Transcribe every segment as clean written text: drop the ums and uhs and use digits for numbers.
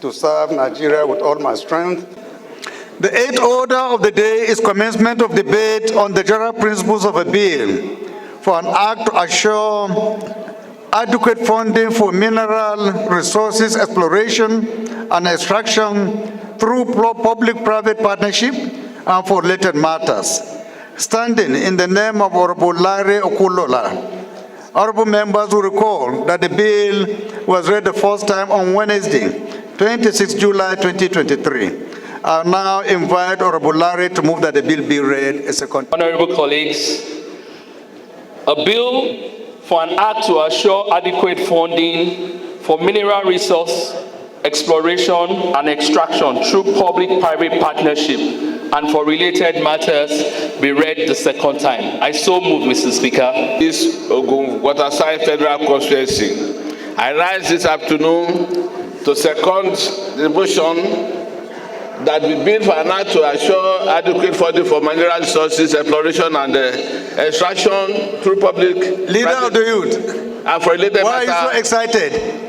to serve Nigeria with all my strength. The eighth order of the day is commencement of debate on the general principles of a bill for an act to assure adequate funding for mineral resources exploration and extraction through public-private partnership and for related matters. Standing in the name of Honorable Okunlola. Honorable members will recall that the bill was read the first time on Wednesday, 26 July 2023. I now invite Honorable Larry to move that the bill be read a second. Honorable colleagues, a bill for an act to assure adequate funding for mineral resource exploration and extraction through public-private partnership and for related matters be read the second time. I so move, Mr. Speaker. This Waterside Federal Constituency. I rise this afternoon to second the motion that we bill for an act to assure adequate funding for mineral resources exploration and extraction through public. Leader of the youth. And for related Why matter, are you so excited?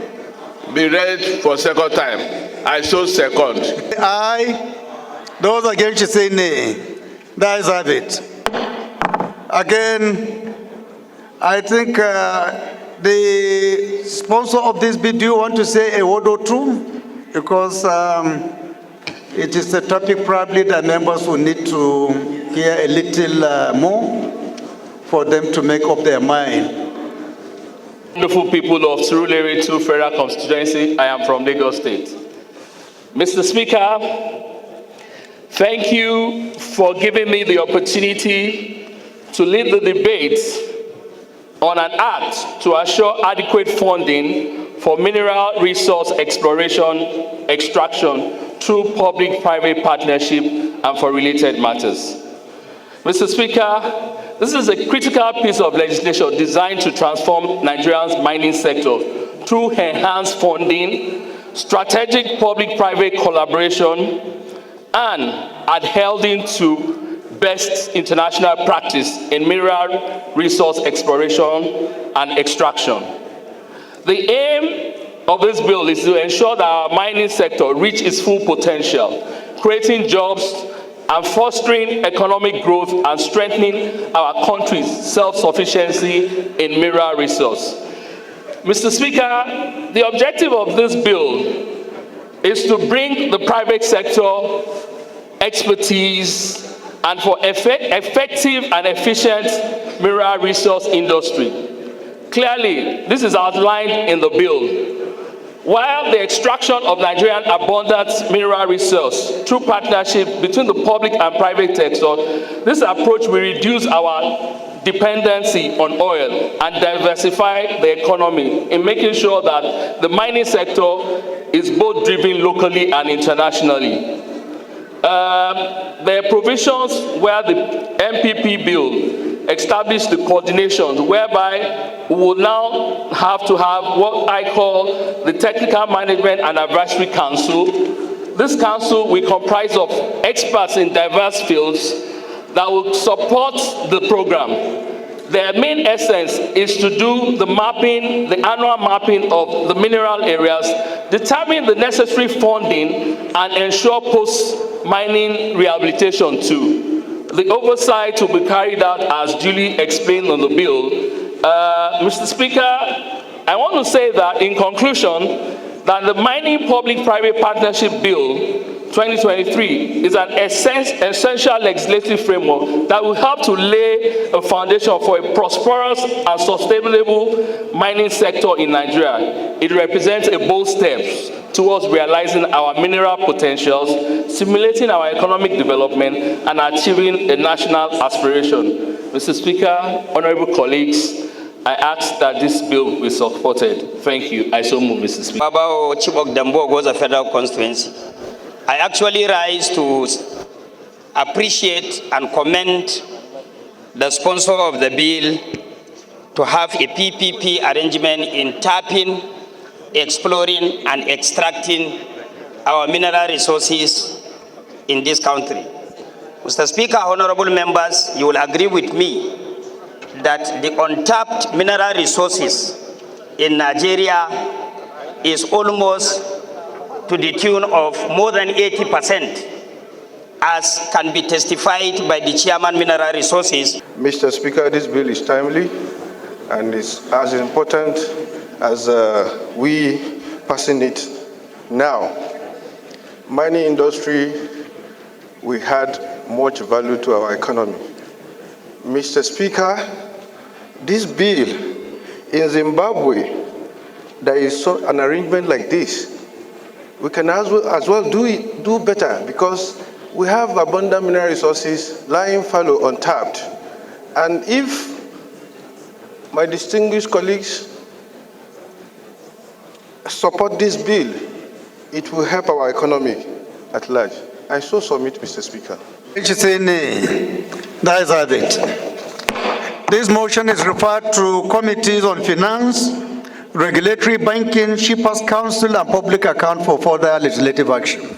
Be read for second time. I so second. Aye. Those against you say nay. That is have it. Again, I think the sponsor of this bill, do you want to say a word or two? Because it is a topic probably that members will need to hear a little more for them to make up their mind. Wonderful people of Surulere 2 Federal Constituency, I am from Lagos State. Mr. Speaker, thank you for giving me the opportunity to lead the debate on an act to assure adequate funding for mineral resource exploration, extraction through public-private partnership and for related matters. Mr. Speaker, this is a critical piece of legislation designed to transform Nigeria's mining sector through enhanced funding, strategic public-private collaboration, and adhering to best international practice in mineral resource exploration and extraction. The aim of this bill is to ensure that our mining sector reach its full potential, creating jobs and fostering economic growth and strengthening our country's self-sufficiency in mineral resource. Mr. Speaker, the objective of this bill is to bring the private sector expertise and for effective and efficient mineral resource industry. Clearly, this is outlined in the bill. While the extraction of Nigerian abundant mineral resource through partnership between the public and private sector, this approach will reduce our dependency on oil and diversify the economy in making sure that the mining sector is both driven locally and internationally. There are provisions where the MPPP bill established the coordination whereby we will now have to have what I call the Technical Management and Advisory Council. This council will comprise of experts in diverse fields that will support the program. Their main essence is to do the mapping, the annual mapping of the mineral areas, determine the necessary funding, and ensure post-mining rehabilitation too. The oversight will be carried out as duly explained on the bill. Mr. Speaker, I want to say that in conclusion, that the Mining Public-Private Partnership Bill 2023 is an essential legislative framework that will help to lay a foundation for a prosperous and sustainable mining sector in Nigeria. It represents a bold step towards realizing our mineral potentials, stimulating our economic development, and achieving a national aspiration. Mr. Speaker, honorable colleagues, I ask that this bill be supported. Thank you. I so move, Mr. Speaker. About Chibok Dambo was a federal constituency. I actually rise to appreciate and commend the sponsor of the bill to have a PPP arrangement in tapping, exploring, and extracting our mineral resources in this country. Mr. Speaker, honorable members, you will agree with me that the untapped mineral resources in Nigeria is almost to the tune of more than 80%, as can be testified by the Chairman Mineral Resources. Mr. Speaker, this bill is timely and is as important as we passing it now. Mining industry, we had much value to our economy. Mr. Speaker, this bill in Zimbabwe, there is an arrangement like this. We can as well do better, because we have abundant mineral resources lying fallow, untapped. And if my distinguished colleagues support this bill, it will help our economy at large. I so submit, Mr. Speaker. The ayes have it. This motion is referred to Committees on Finance, Regulatory, Banking, Shippers Council, and Public Account for further legislative action.